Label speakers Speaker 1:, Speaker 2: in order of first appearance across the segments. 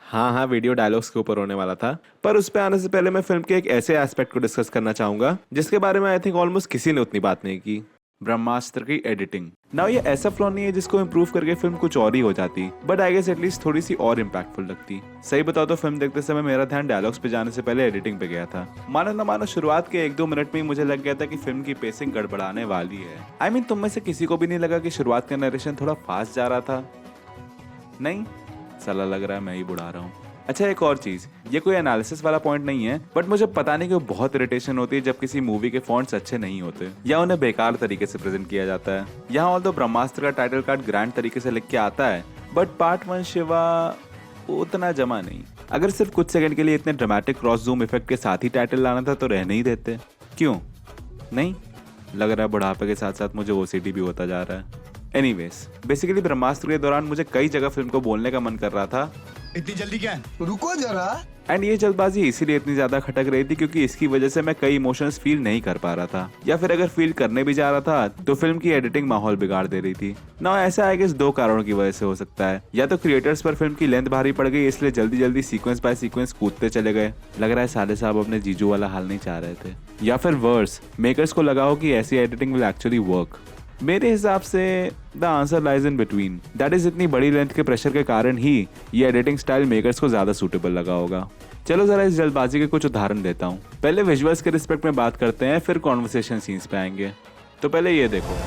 Speaker 1: हाँ हाँ, video dialogues के ऊपर होने वाला था, पर उस पे आने से पहले मैं फिल्म के एक ऐसे एस्पेक्ट को डिस्कस करना चाहूंगा जिसके बारे में आई थिंक ऑलमोस्ट किसी ने उतनी बात नहीं की। ब्रह्मास्त्र की एडिटिंग। नाउ ये ऐसा फ्लॉ नहीं है जिसको इम्प्रूव करके फिल्म कुछ और ही हो जाती, बट आई गेस एटलीस्ट थोड़ी सी और इम्पैक्टफुल लगती। सही बताओ तो फिल्म देखते समय मेरा ध्यान डायलॉग्स पे जाने से पहले एडिटिंग पे गया था। मानो न मानो शुरुआत के 1-2 मिनट में ही मुझे लग गया था कि फिल्म की पेसिंग गड़बड़ाने वाली है। आई मीन तुम में से किसी को भी नहीं लगा कि शुरुआत का नरेशन थोड़ा फास्ट जा रहा था? नहीं, साला लग रहा है मैं ही बुढ़ा रहा हूँ। अच्छा, एक और चीज, ये कोई एनालिसिस वाला पॉइंट नहीं है, बट मुझे पता नहीं क्यों बहुत इरिटेशन होती है जब किसी मूवी के फॉन्ट्स अच्छे नहीं होते या उन्हें बेकार तरीके से प्रेजेंट किया जाता है। यहाँ ऑल्दो ब्रह्मास्त्र का टाइटल कार्ड ग्रैंड तरीके से लिख के आता है, बट पार्ट 1 शिवा उतना जमा नहीं। अगर सिर्फ कुछ सेकंड के लिए इतने ड्रामेटिक क्रॉस जूम इफेक्ट के साथ ही टाइटल लाना था तो रहने ही देते। क्यों? नहीं, लग रहा है बुढ़ापे के साथ साथ मुझे ओसीडी भी होता जा रहा है। एनीवेज, बेसिकली ब्रह्मास्त्र के दौरान मुझे कई जगह फिल्म को बोलने का मन कर रहा था,
Speaker 2: इतनी जल्दी क्या है?
Speaker 3: रुको जरा।
Speaker 1: एंड ये जल्दबाजी इसीलिए इतनी ज्यादा खटक रही थी क्योंकि इसकी वजह से मैं कई इमोशंस फील नहीं कर पा रहा था, या फिर अगर फील करने भी जा रहा था तो फिल्म की एडिटिंग माहौल बिगाड़ दे रही थी। ना ऐसा आई गेस 2 कारणों की वजह से हो सकता है। या तो क्रिएटर्स पर फिल्म की लेंथ भारी पड़ गई इसलिए जल्दी जल्दी सीक्वेंस बाय सीक्वेंस कूदते चले गए, लग रहा है साले साहब अपने जीजू वाला हाल नहीं चाह रहे थे। या फिर वर्स, मेकर्स को लगा हो कि ऐसी एडिटिंग विल एक्चुअली वर्क। मेरे हिसाब से the answer lies in between. That is इतनी बड़ी लेंथ के प्रेशर के कारण ही ये एडिटिंग स्टाइल मेकर्स को ज्यादा सूटेबल लगा होगा। चलो जरा इस जल्दबाजी के कुछ उदाहरण देता हूँ। पहले विजुअल्स के रिस्पेक्ट में बात करते हैं, फिर कॉन्वर्सेशन सीन्स पे आएंगे। तो पहले ये देखो,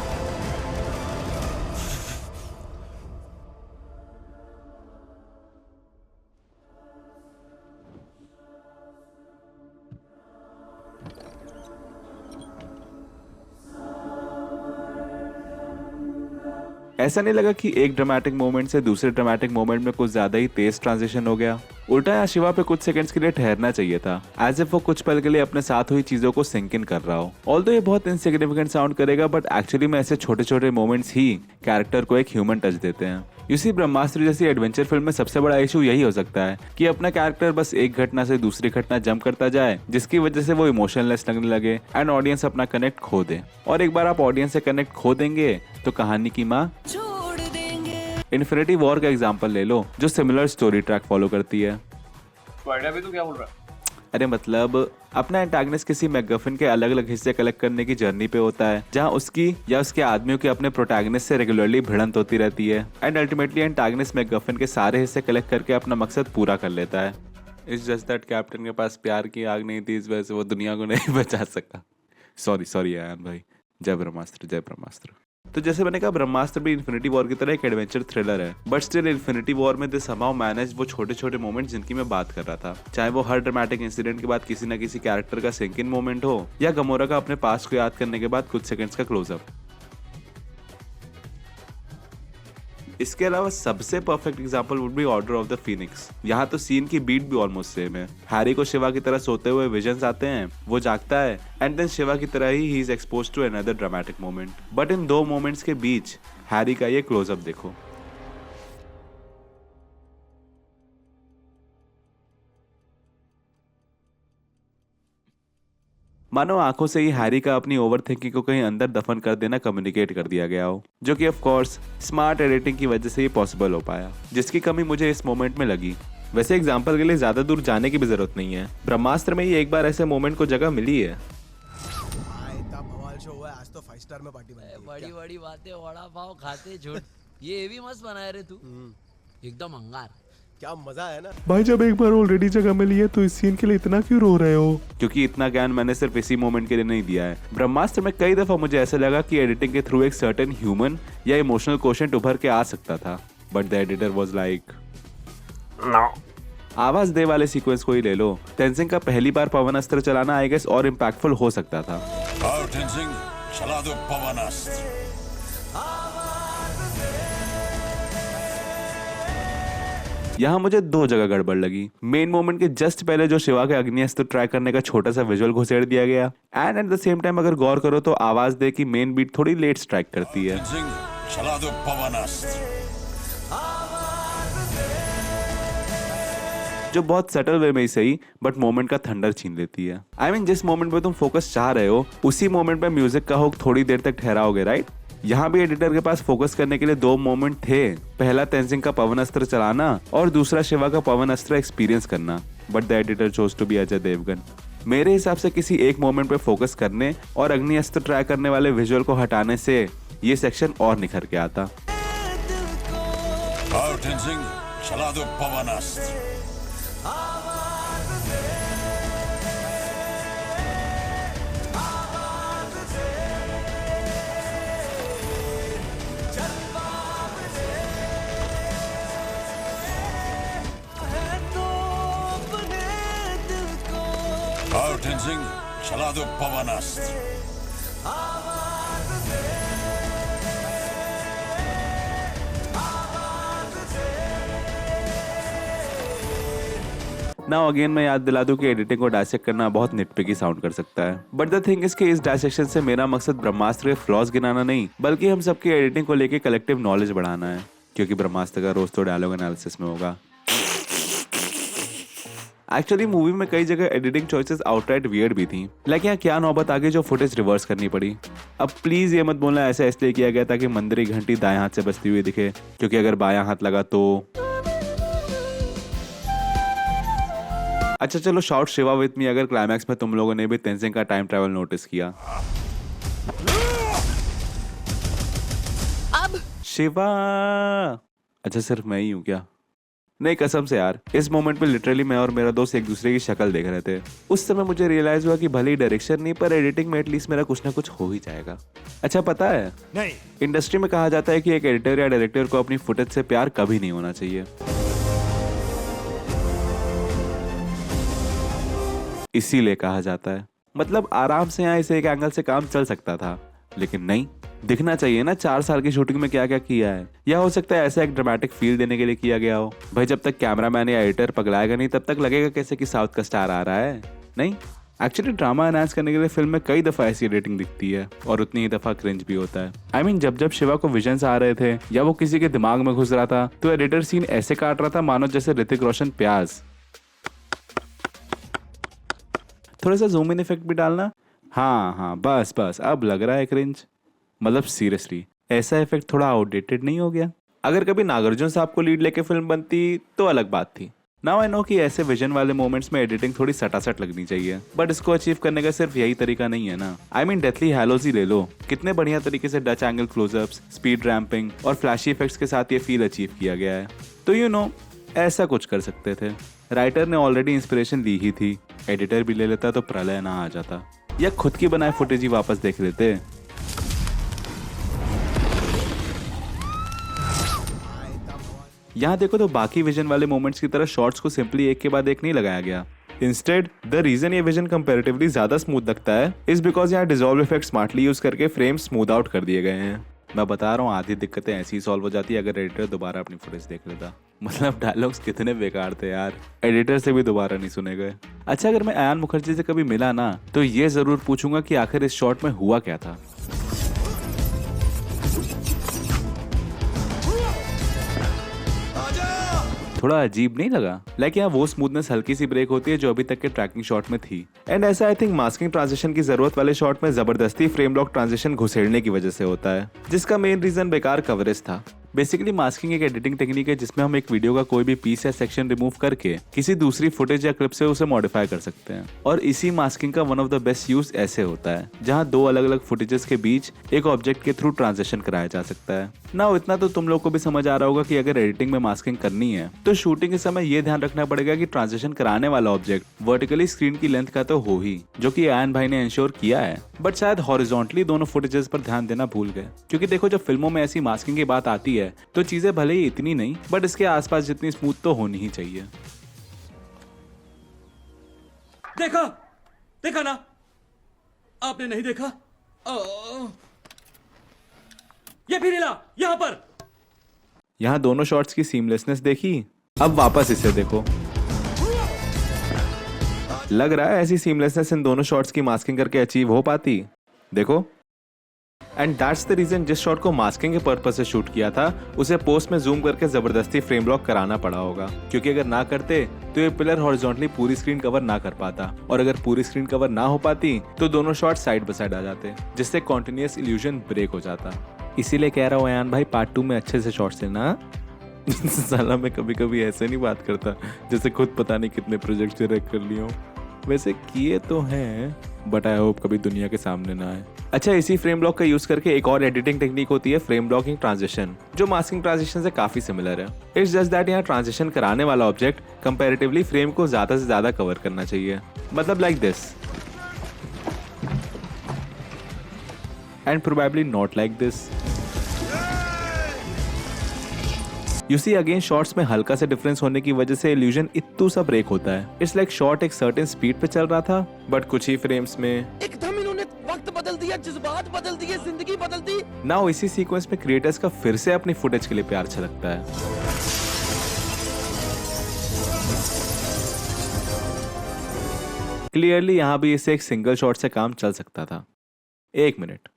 Speaker 1: ऐसा नहीं लगा कि एक ड्रामेटिक मोमेंट से दूसरे ड्रामेटिक मोमेंट में कुछ ज्यादा ही तेज ट्रांजिशन हो गया? उल्टा यहाँ शिवा पे कुछ सेकंड्स के लिए ठहरना चाहिए था, एज इफ वो कुछ पल के लिए अपने साथ हुई चीजों को सिंक इन कर रहा हो। ऑल्दो ये बहुत इनसिग्निफिकेंट साउंड करेगा, बट एक्चुअली में ऐसे छोटे छोटे मोमेंट्स ही कैरेक्टर को एक ह्यूमन टच देते हैं। इसी ब्रह्मास्त्र जैसी एडवेंचर फिल्म में सबसे बड़ा इशू यही हो सकता है कि अपना कैरेक्टर बस एक घटना से दूसरी घटना जंप करता जाए, जिसकी वजह से वो इमोशनलेस लगने लगे एंड ऑडियंस अपना कनेक्ट खो दे। और एक बार आप ऑडियंस से कनेक्ट खो देंगे तो कहानी की माँ छोड़ देंगे। इन्फिनिटी वॉर का एग्जांपल ले लो, जो सिमिलर स्टोरी ट्रैक फॉलो करती है।
Speaker 2: तो आइडिया भी तो क्या बोल रहा है?
Speaker 1: अरे मतलब अपना एंटागनिस्ट किसी मैकगफिन के अलग अलग हिस्से कलेक्ट करने की जर्नी पे होता है, जहां उसकी या उसके आदमियों के अपने प्रोटैगनिस्ट से रेगुलरली भिड़ंत होती रहती है एंड अल्टीमेटली एंटागनिस्ट मैकगफिन के सारे हिस्से कलेक्ट करके अपना मकसद पूरा कर लेता है। इट्स जस्ट दैट कैप्टन के पास प्यार की आग नहीं थी, इस वजह से वो दुनिया को नहीं बचा सका। सॉरी आयन भाई। जय ब्रह्मास्त्र, जय ब्रह्मास्त्र। तो जैसे मैंने कहा, ब्रह्मास्त्र भी इन्फिनिटी वॉर की तरह एक एडवेंचर थ्रिलर है, बट स्टिल इन्फिनिटी वॉर में दिस समहाउ मैनेज वो छोटे छोटे मोमेंट्स जिनकी मैं बात कर रहा था, चाहे वो हर ड्रामेटिक इंसिडेंट के बाद किसी न किसी कैरेक्टर का सिंक इन मोमेंट हो, या गमोरा का अपने पास्ट को याद करने के बाद कुछ सेकंड्स का क्लोजअप। इसके अलावा सबसे perfect example would be order of the Phoenix. यहाँ तो सीन की बीट भी ऑलमोस्ट सेम है। हैरी को शिवा की तरह सोते हुए विजन्स आते हैं, वो जागता है एंड देन शिवा की तरह ही is exposed to another dramatic moment. But इन 2 मोमेंट्स के बीच हैरी का ये क्लोजअप देखो। मानो आंखों से ही हैरी का अपनी ओवर थिंकिंग को कहीं अंदर दफन कर देना कम्युनिकेट कर दिया गया हो, जो कि ऑफ कोर्स स्मार्ट एडिटिंग की वजह से ये पॉसिबल हो पाया, जिसकी कमी मुझे इस मोमेंट में लगी। वैसे एग्जांपल के लिए ज्यादा दूर जाने की भी जरूरत नहीं है, ब्रह्मास्त्र में ही एक बार ऐसे मोमेंट को जगह मिली है।
Speaker 3: इतना बवाल शो हुआ है, आज तो 5 स्टार में पार्टी बन गई।
Speaker 4: बड़ी बड़ी बातें, वड़ा पाव खाते झूठ। ये भी मस्त बनाया रे तू, एकदम अंगार।
Speaker 3: क्या मजा है ना
Speaker 1: भाई, जब एक बार ऑलरेडी जगह मिली है तो इस सीन के लिए इतना क्यों रो रहे हो? क्योंकि इतना ज्ञान मैंने सिर्फ इसी मोमेंट के लिए नहीं दिया है। ब्रह्मास्त्र में कई दफा मुझे ऐसा लगा कि एडिटिंग के थ्रू एक सर्टेन ह्यूमन या इमोशनल क्वोशंट उभर के आ सकता था, but the editor was like no. आवाज दे वाले सीक्वेंस को ही ले लो, तेंजिंग का पहली बार पवन अस्त्र चलाना आई गेस और इम्पैक्टफुल हो सकता था।
Speaker 5: तेंजिंग, चला दो पवन अस्त्र।
Speaker 1: यहाँ मुझे 2 जगह गड़बड़ लगी। मेन मोमेंट के जस्ट पहले जो शिवा के अग्नि अस्त्र ट्राई करने का छोटा सा विजुअल घुसेड़ दिया गया, and at the same time अगर गौर करो तो आवाज दे की मेन बीट थोड़ी लेट स्ट्राइक करती है।
Speaker 5: चला दो पवन अस्त्र,
Speaker 1: जो बहुत सटल वे में ही सही बट मोमेंट का थंडर छीन लेती है। आई मीन जिस मोमेंट पे तुम फोकस चाह रहे हो उसी मोमेंट पे म्यूजिक का हुक थोड़ी देर तक ठहराओगे, राइट? यहाँ भी एडिटर के पास फोकस करने के लिए दो मोमेंट थे, पहला तेंजिंग का पवन अस्त्र चलाना और दूसरा शिवा का पवन अस्त्र एक्सपीरियंस करना, but the editor chose to be Ajay Devgn. मेरे हिसाब से किसी एक मोमेंट पे फोकस करने और अग्नि अस्त्र ट्राई करने वाले विजुअल को हटाने से ये सेक्शन और निखर के आता।
Speaker 5: आओ टेंजिंग, चला दो पवन अस्त्र। आओ टेंजिंग, चला दो पवन अस्त्र।
Speaker 1: नाउ अगेन मैं याद दिला दूं कि एडिटिंग को डायसेक्ट करना बहुत निटपिकी साउंड कर सकता है, बट द थिंग इज कि इस डायसेक्शन से मेरा मकसद ब्रह्मास्त्र के फ्लॉज गिनाना नहीं, बल्कि हम सबकी एडिटिंग को लेके कलेक्टिव नॉलेज बढ़ाना है, क्योंकि ब्रह्मास्त्र का रोज तो डायलॉग एनालिसिस में होगा। एक्चुअली मूवी में कई जगह एडिटिंग चॉइसेस आउटराइट वियर्ड भी थी, लाइक यहाँ क्या नौबत आगे जो फुटेज रिवर्स करनी पड़ी। अब प्लीज ये मत बोलना ऐसा इसलिए किया गया ताकि मंदिर की घंटी दाएं हाथ से बजती हुई दिखे, क्योंकि अगर बायां हाथ लगा तो अच्छा चलो शाउट शिवा विथ मी अगर क्लाइमैक्स में तुम लोगों ने भी तेंजिंग का टाइम ट्रैवल नोटिस किया।
Speaker 6: अब
Speaker 1: शिवा, अच्छा सिर्फ मैं ही हूँ क्या? नहीं कसम से यार, इस मोमेंट पे लिटरली मैं और मेरा दोस्त एक दूसरे की शक्ल देख रहे थे। उस समय मुझे रियलाइज हुआ कि भले ही डायरेक्शन नहीं पर एडिटिंग में एटलीस्ट मेरा कुछ ना कुछ हो ही जाएगा। अच्छा पता है,
Speaker 2: नहीं
Speaker 1: इंडस्ट्री में कहा जाता है कि एक एडिटर या डायरेक्टर को अपनी फुटेज से प्यार कभी नहीं होना चाहिए। इसीलिए कहा जाता है, मतलब आराम से यहाँ इसे एक एंगल से काम चल सकता था, लेकिन नहीं, दिखना चाहिए ना 4 साल की शूटिंग में क्या क्या किया है, या हो सकता है ऐसा एक ड्रामेटिक फील देने के लिए किया गया हो। भाई जब तक कैमरामैन या एडिटर पगलाएगा नहीं तब तक लगेगा कैसे कि साउथ का स्टार आ रहा है। नहीं, एक्चुअली ड्रामा एनहांस करने के लिए फिल्म में कई दफा ऐसी एडिटिंग दिखती है और उतनी ही दफा क्रिंज भी होता है। I mean, जब शिवा को विजन्स आ रहे थे या वो किसी के दिमाग में घुस रहा था तो एडिटर सीन ऐसे काट रहा था मानो जैसे ऋतिक रोशन प्याज। थोड़ा सा जूम इन इफेक्ट भी डालना। हाँ बस अब लग रहा है क्रिंज। मतलब सीरियसली ऐसा इफेक्ट थोड़ा आउटडेटेड नहीं हो गया? अगर कभी नागार्जुन साहब को लीड लेके फिल्म बनती तो अलग बात थी। नाउ आई नो कि ऐसे विजन वाले मोमेंट्स में एडिटिंग थोड़ी सटासट लगनी चाहिए, बट इसको अचीव करने का सिर्फ यही तरीका नहीं है ना। आई मीन डेथली हैलोज ही ले लो, कितने बढ़िया तरीके से Dutch angle close-ups, speed ramping और फ्लैशी इफेक्ट्स के साथ ये फील अचीव किया गया है। तो यू नो ऐसा कुछ कर सकते थे। राइटर ने ऑलरेडी इंस्पिरेशन ली ही थी, एडिटर भी ले लेता तो प्रलय ना आ जाता, या खुद की बनाए फुटेज ही वापस देख लेते। यहाँ देखो तो बाकी विजन वाले मोमेंट्स की तरह शॉट्स को सिंपली एक के बाद एक नहीं लगाया गया। इंस्टेड द रीजन ये विजन कंपैरेटिवली ज्यादा स्मूथ लगता है इज बिकॉज यहाँ डिसॉल्व इफेक्ट स्मार्टली यूज करके फ्रेम स्मूथ आउट कर दिए गए हैं। मैं बता रहा हूँ आधी दिक्कतें ऐसी ही सॉल्व हो जाती है अगर एडिटर दोबारा अपनी फुटेज देख लेता। मतलब डायलॉग्स कितने बेकार थे यार, एडिटर से भी दोबारा नहीं सुने गए। अच्छा अगर मैं अयान मुखर्जी से कभी मिला ना तो ये जरूर पूछूंगा कि आखिर इस शॉट में हुआ क्या था। थोड़ा अजीब नहीं लगा? लाइक यहाँ वो स्मूथनेस हल्की सी ब्रेक होती है जो अभी तक के ट्रैकिंग शॉट में थी। एंड ऐसा आई थिंक मास्किंग ट्रांजिशन की जरूरत वाले शॉट में जबरदस्ती फ्रेम लॉक ट्रांजिशन घुसेड़ने की वजह से होता है, जिसका मेन रीजन बेकार कवरेज था। बेसिकली मास्किंग एक एडिटिंग टेक्निक है जिसमें हम एक वीडियो का कोई भी पीस या सेक्शन रिमूव करके किसी दूसरी फुटेज या क्लिप से उसे मॉडिफाई कर सकते हैं, और इसी मास्किंग का one of the best use ऐसे होता है जहां दो अलग अलग फुटेजेस के बीच एक ऑब्जेक्ट के थ्रू ट्रांजिशन कराया जा सकता है ना। इतना तो तुम लोग को भी समझ आ रहा होगा कि अगर एडिटिंग में मास्किंग करनी है तो शूटिंग के समय ये ध्यान रखना पड़ेगा कि ट्रांजिशन कराने वाला ऑब्जेक्ट वर्टिकली स्क्रीन की लेंथ का तो हो ही, जो कि आयन भाई ने इंश्योर किया है, बट शायद हॉरिजॉन्टली दोनों फुटेजेस पर ध्यान देना भूल गए। क्योंकि देखो जब फिल्मों में ऐसी मास्किंग की बात आती है तो चीजें भले ही इतनी नहीं बट इसके आसपास जितनी स्मूथ तो होनी ही चाहिए।
Speaker 7: देखा ना? आपने नहीं देखा? ये भी नीला यहाँ पर।
Speaker 1: यहाँ दोनों शॉट्स की सीमलेसनेस देखी, अब वापस इसे देखो। लग रहा है ऐसी सीमलेसनेस इन दोनों शॉट्स की मास्किंग करके अचीव हो पाती। देखो, एंड दैट्स द रीजन जिस शॉट को मास्किंग के पर्पस से शूट किया था उसे पोस्ट में जूम करके जबरदस्ती फ्रेम लॉक कराना पड़ा होगा, क्योंकि अगर ना करते तो ये पिलर हॉरिजॉन्टली पूरी स्क्रीन कवर ना कर पाता, और अगर पूरी स्क्रीन कवर ना हो पाती तो दोनों शॉट साइड बाय साइड आ जाते, जिससे कॉन्टिन्यूअस इल्यूजन ब्रेक हो जाता। इसीलिए कह रहा हूँ अयान भाई, पार्ट 2 में अच्छे से शॉट्स लेना। साला मैं कभी कभी ऐसे नहीं बात करता जैसे खुद पता नहीं कितने प्रोजेक्ट डायरेक्ट कर लिए हो। वैसे किए तो हैं, बट आई होप कभी दुनिया के सामने ना आए। अच्छा, इसी फ्रेम ब्लॉक का यूज करके एक और एडिटिंग टेक्निक होती है फ्रेम ब्लॉकिंग ट्रांजिशन, जो मास्किंग ट्रांजिशन से काफी सिमिलर है। इट्स जस्ट दैट यहाँ ट्रांजिशन कराने वाला ऑब्जेक्ट कंपैरेटिवली फ्रेम को ज्यादा से ज्यादा कवर करना चाहिए, मतलब like this and probably not like this. You see again shots में हल्का सा डिफरेंस होने की वजह से इल्यूजन इत्तू सा ब्रेक होता है। इट्स लाइक शॉट एक सर्टेन स्पीड पे चल रहा था, बट कुछ ही फ्रेम्स में
Speaker 4: एकदम इन्होंने वक्त बदल दिया, जज्बात बदल दिए, जिंदगी बदल दी।
Speaker 1: नाउ इसी सीक्वेंस में क्रिएटर्स का फिर से अपनी फुटेज के लिए प्यार छलकता है। क्लियरली यहाँ भी इसे एक सिंगल शॉट से काम चल सकता था। एक मिनट,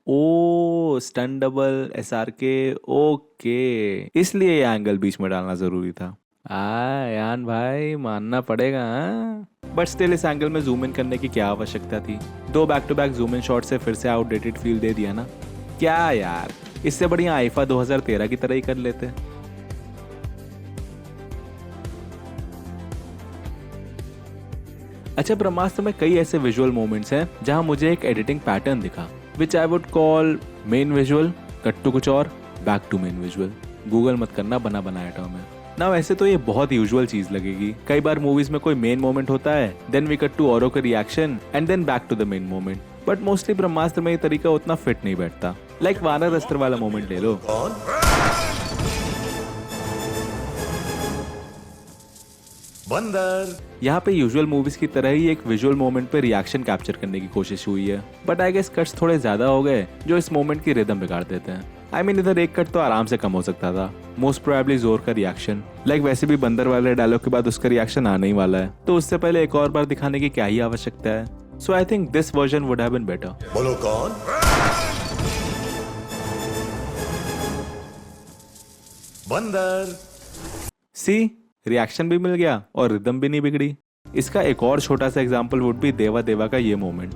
Speaker 1: ओ स्टन डबल SRK, ओके, इसलिए ये एंगल बीच में डालना जरूरी था। यान भाई मानना पड़ेगा। बट स्टिल इस एंगल में जूम इन करने की क्या आवश्यकता थी? 2 back to back zoom in shot से फिर से आउटडेटेड फील दे दिया ना। क्या यार, इससे बढ़िया आईफा 2013 की तरह ही कर लेते। अच्छा, ब्रह्मास्त्र में कई ऐसे विजुअल मोमेंट्स हैं जहां मुझे एक एडिटिंग पैटर्न दिखा, which I would call main visual, cut to कुछ और, back to main visual. Google मत करना, बना बनाया टर्म है ना। वैसे तो ये बहुत यूजुअल चीज लगेगी। कई बार मूवीज में कोई मेन मोमेंट होता है, देन वी कट टू औरों का reaction and then back to the main moment. But mostly Brahmastra में ये तरीका उतना फिट नहीं बैठता। लाइक वानर अस्त्र वाला मोमेंट ले लो।
Speaker 2: बंदर।
Speaker 1: यहाँ पे यूजुअल मूवीज की तरह ही एक विजुअल मोमेंट पे रिएक्शन कैप्चर करने की कोशिश हुई है, बट आई गेस कट्स थोड़े ज्यादा हो गए जो इस मोमेंट की रिदम बिगाड़ देते हैं। आई मीन इधर एक कट तो आराम से कम हो सकता था, मोस्ट प्रोबेबली जोर का रिएक्शन। लाइक वैसे भी बंदर वाले डायलॉग के बाद उसका रिएक्शन आने ही वाला है, तो उससे पहले एक और बार दिखाने की क्या ही आवश्यकता है। So I think this version would have been better.
Speaker 2: बोलो कौन? बंदर।
Speaker 1: सी, रिएक्शन भी मिल गया और रिदम भी नहीं बिगड़ी। इसका एक और छोटा सा एग्जांपल वुड बी देवा देवा का ये moment.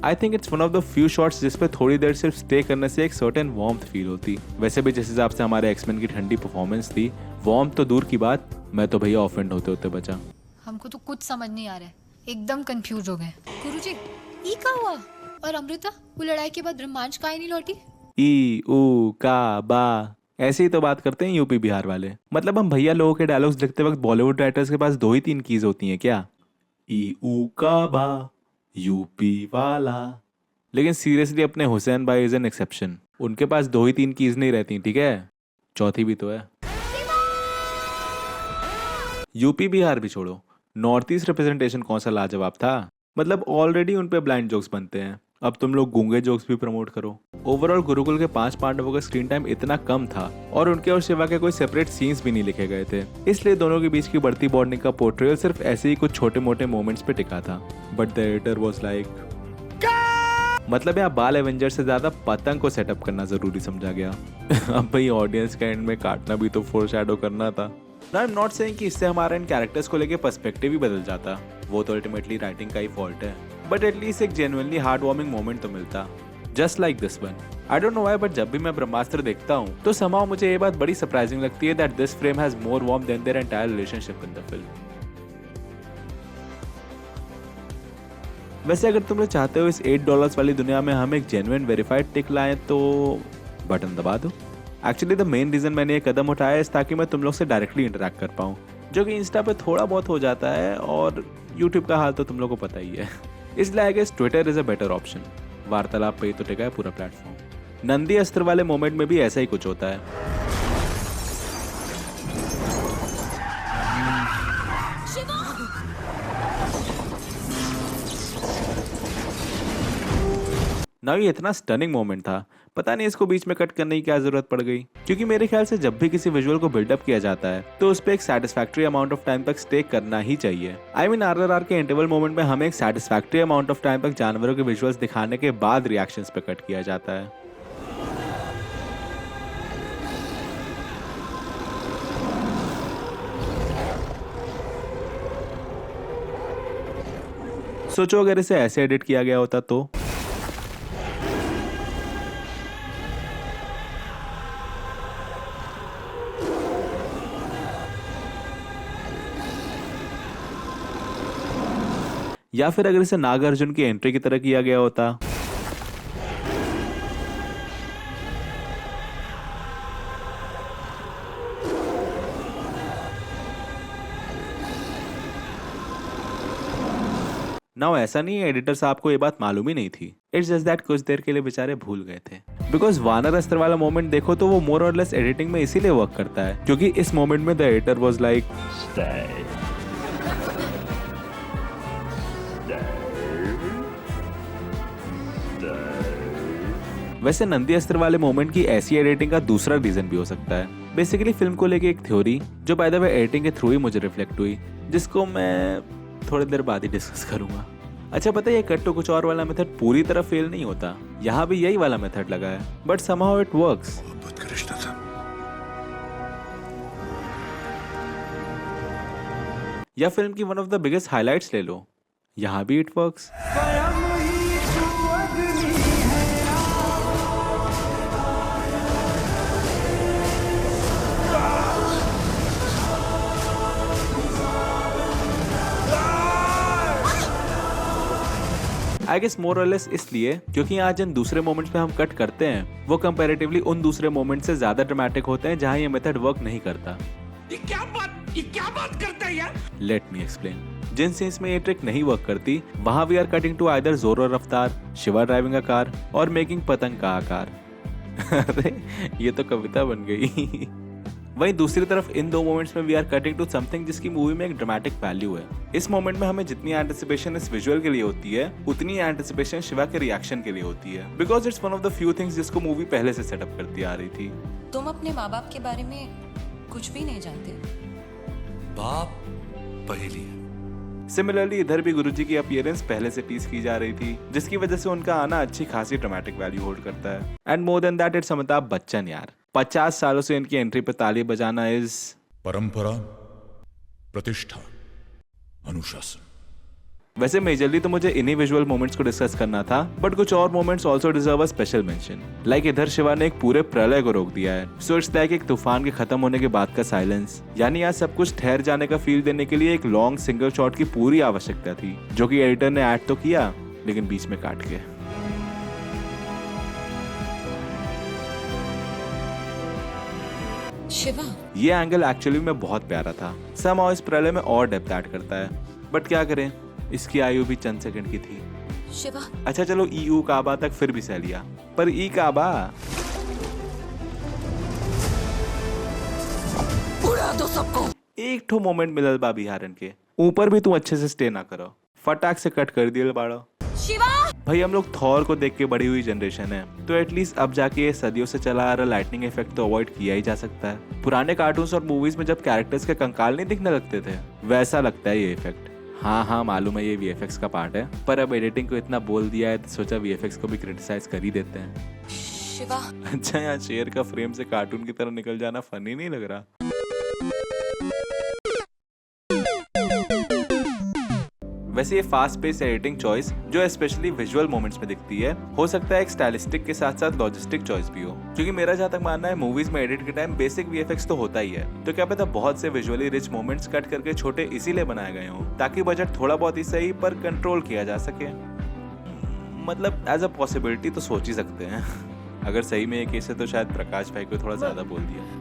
Speaker 1: I think it's one of the few shots जिसपे थोड़ी देर सिर्फ स्टे करने से एक सर्टेन वार्मथ फील होती। वैसे भी जिस हिसाब से हमारे एक्समैन की ठंडी परफॉर्मेंस थी, वार्मथ तो दूर की बात, मैं तो भैया ऑफेंड होते होते बचा।
Speaker 6: हमको तो कुछ समझ नहीं आ रहा है, एकदम कंफ्यूज हो गए। गुरुजी, ये क्या हुआ? और अमृता, वो लड़ाई के बाद ब्रह्मांड काहे नहीं लौटी?
Speaker 1: ई ऊ का बा, ऐसे ही तो बात करते हैं यूपी बिहार वाले। मतलब हम भैया लोगों के डायलॉग्स लिखते वक्त बॉलीवुड राइटर्स के पास 2 ही 3 कीज होती हैं क्या? ई ऊ का बा, यूपी वाला। लेकिन सीरियसली अपने हुसैन भाई इज एन एक्सेप्शन। उनके पास 2 ही 3 कीज नहीं रहती, ठीक है, चौथी भी तो है। यूपी बिहार भी छोड़ो, नॉर्थ ईस्ट रिप्रेजेंटेशन कौन सा लाजवाब था। मतलब ऑलरेडी उन पे ब्लाइंड जोक्स बनते हैं, अब तुम लोग गूंगे जोक्स भी प्रमोट करो। ओवरऑल गुरुकुल के 5 पांडवों का स्क्रीन टाइम इतना कम था और उनके और शिवा के कोई सेपरेट सीन्स भी नहीं लिखे गए थे, इसलिए दोनों के बीच की बढ़ती बॉन्डिंग का पोर्ट्रेयल सिर्फ ऐसे ही कुछ छोटे मोटे मोमेंट्स पे टिका था। But the editor was like, मतलब यहाँ बाल एवेंजर से ज्यादा पतंग को सेटअप करना जरूरी समझा गया। अब भाई ऑडियंस के एंड में काटना भी तो फोरशैडो करना था। आई एम नॉट सेइंग कि इससे हमारा इन कैरेक्टर्स को लेके पर्सपेक्टिव ही बदल जाता, वो तो अल्टीमेटली राइटिंग का ही फॉल्ट है, बट एटलीस्ट एक जेन्युइनली हार्ट वार्मिंग मोमेंट तो मिलता, just like this one. I don't know why, but जब भी मैं ब्रह्मास्त्र देखता हूँ तो somehow मुझे ये बात बड़ी सरप्राइजिंग लगती है that this frame has more warmth than their entire relationship in the film. वैसे अगर तुम लोग चाहते हो इस $8 वाली दुनिया में हम एक जेन्युइन वेरीफाइड टिक लाएं तो बटन दबा दो। एक्चुअली द मेन रीजन मैंने ये कदम उठाया है ताकि मैं तुम लोग से डायरेक्टली इंटरेक्ट कर पाऊँ, जो कि इंस्टा पे थोड़ा बहुत हो जाता है और यूट्यूब का हाल तो तुम लोग को पता ही है। इसलिए I guess Twitter is a better option. वार्तालाप पे ही तो टिका है पूरा प्लेटफॉर्म। नंदी अस्त्र वाले मोमेंट में भी ऐसा ही कुछ होता है। ना ये इतना स्टनिंग मोमेंट था, पता नहीं इसको बीच में कट करने की क्या जरूरत पड़ गई, क्योंकि मेरे ख्याल से जब भी किसी विजुअल को बिल्डअप किया जाता है तो उस पर एक सेटिस्फैक्टरी अमाउंट ऑफ टाइम तक स्टे करना ही चाहिए। आई मीन RRR के इंटरवल मोमेंट में हमें एक सेटिस्फैक्टरी अमाउंट ऑफ टाइम तक जानवरों के विजुअल्स दिखाने के बाद रिएक्शंस पे कट किया जाता है। सोचो अगर इसे ऐसे एडिट किया गया होता तो। या फिर अगर इसे नागार्जुन की एंट्री की तरह किया गया होता। नाउ ऐसा नहीं है एडिटर साहब को ये बात मालूम ही नहीं थी। इट्स जस्ट दैट कुछ देर के लिए बेचारे भूल गए थे। बिकॉज वानर अस्त्र वाला मोमेंट देखो तो वो मोर और लेस एडिटिंग में इसीलिए वर्क करता है क्योंकि इस मोमेंट में द एडिटर वाज लाइक वैसे नंदी अस्त्र वाले मोमेंट की ऐसी एडिटिंग का दूसरा रीजन भी हो सकता है। बेसिकली फिल्म को लेके एक थ्योरी जो बाय द वे एडिटिंग के थ्रू ही मुझे रिफ्लेक्ट हुई, जिसको मैं थोड़ी देर बाद ही डिस्कस करूंगा। अच्छा पता है ये कट टू कुछ और वाला मेथड पूरी तरह फेल नहीं होता, यहाँ भी यही वाला मेथड लगा है बट समहाउ इट वर्क्स।
Speaker 5: मोहब्बत का रिश्ता था।
Speaker 1: या फिल्म की one of the biggest highlights ले लो, यहाँ भी it works. I guess more or less इसलिए क्योंकि आज जिन दूसरे मोमेंट्स पे हम कट करते हैं वो कंपैरेटिवली उन दूसरे मोमेंट्स से ज्यादा ड्रामेटिक होते हैं जहां ये मेथड वर्क नहीं करता।
Speaker 7: ये क्या बात करता है यार?
Speaker 1: Let me explain. जिन सीन्स में ये ट्रिक नहीं वर्क करती वहां we are cutting to either जोरो Raftaar, Shiva driving a car और मेकिंग पतंग का आकार। अरे ये तो कविता बन गई। वहीं दूसरी तरफ इन दो मोमेंट्स में we are cutting to something जिसकी मूवी में एक ड्रामेटिक वैल्यू है। इस मोमेंट में हमें जितनी एंटिसिपेशन इस विजुअल के लिए होती है उतनी एंटिसिपेशन शिवा के रिएक्शन के लिए होती है, because it's one of the few things जिसको मूवी पहले से सेटअप करती आ रही थी।
Speaker 8: तुम अपने माँ बाप के बारे में कुछ भी नहीं जानते।
Speaker 5: बाप पहेली है।
Speaker 1: सिमिलरली इधर भी गुरुजी की अपीयरेंस पहले से टीज की जा रही थी जिसकी वजह से उनका आना अच्छी खासी ड्रामेटिक वैल्यू होल्ड करता है। And more than that it's Amitabh Bachchan यार। 50 सालों से इनकी एंट्री पे ताली बजाना इज
Speaker 5: परंपरा, प्रतिष्ठा, अनुशासन।
Speaker 1: वैसे मेजरली तो मुझे इन्हीं विजुअल मोमेंट्स को डिस्कस करना था बट कुछ और moments also deserve a special mention. Like इधर शिवा ने एक पूरे प्रलय को रोक दिया है। सो इट्स लाइक एक तूफान के खत्म होने के बाद का साइलेंस, यानी आज सब कुछ ठहर जाने का फील देने के लिए एक लॉन्ग सिंगल शॉट की पूरी आवश्यकता थी जो कि एडिटर ने ऐड तो किया लेकिन बीच में काट के।
Speaker 8: शिवा,
Speaker 1: ये एंगल एक्चुअली में बहुत प्यारा था। समहाउ इस प्रलय में और डेप्थ ऐड करता है बट क्या करें, इसकी आयु भी चंद सेकंड की थी।
Speaker 8: शिवा,
Speaker 1: अच्छा चलो ईयू काबा तक फिर भी सह लिया, पर ई काबा
Speaker 8: उड़ा दो सबको।
Speaker 1: एक ठो मोमेंट मिलल बा बिहारन के ऊपर भी तू अच्छे से स्टे ना करो, फटाक से कट कर दिए बाड़ो।
Speaker 8: शिवा,
Speaker 1: भाई हम लोग थॉर को देख के बड़ी हुई जनरेशन है तो एटलीस्ट अब जाके ये सदियों से चला आ रहा लाइटनिंग इफेक्ट तो अवॉइड किया ही जा सकता है। पुराने कार्टून्स और मूवीज में जब कैरेक्टर्स के कंकाल नहीं दिखने लगते थे वैसा लगता है ये इफेक्ट। हाँ मालूम है ये वीएफएक्स का पार्ट है पर अब एडिटिंग को इतना बोल दिया है तो सोचा वीएफएक्स को भी क्रिटिसाइज कर ही देते हैं।
Speaker 8: शिवा,
Speaker 1: अच्छा यहाँ शेर का फ्रेम से कार्टून की तरह निकल जाना फनी नहीं लग रहा? वैसे ये फास्ट पेस एडिटिंग चॉइस जो स्पेशली विजुअल मोमेंट्स में दिखती है हो सकता है एक स्टाइलिस्टिक के साथ साथ लॉजिस्टिक चॉइस भी हो, क्योंकि मेरा जहाँ तक मानना है मूवीज में एडिट के टाइम बेसिक वीएफएक्स तो होता ही है, तो क्या पता बहुत से विजुअली रिच मोमेंट्स कट करके छोटे इसीलिए बनाए गए हों ताकि बजट थोड़ा बहुत ही सही पर कंट्रोल किया जा सके। मतलब एज अ पॉसिबिलिटी तो सोच ही सकते हैं। अगर सही में ये केस है तो शायद प्रकाश भाई को थोड़ा ज्यादा बोल दिया।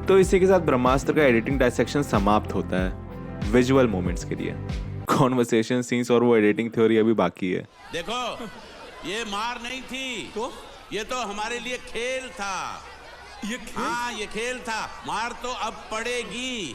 Speaker 1: तो इसी के साथ ब्रह्मास्त्र का एडिटिंग डायसेक्शन समाप्त होता है विजुअल मोमेंट्स के लिए। कॉन्वर्सेशन सीन्स और वो एडिटिंग थ्योरी अभी बाकी है।
Speaker 9: देखो ये मार नहीं थी तो ये तो हमारे लिए खेल था। ये खेल? हाँ ये खेल था, मार तो अब पड़ेगी।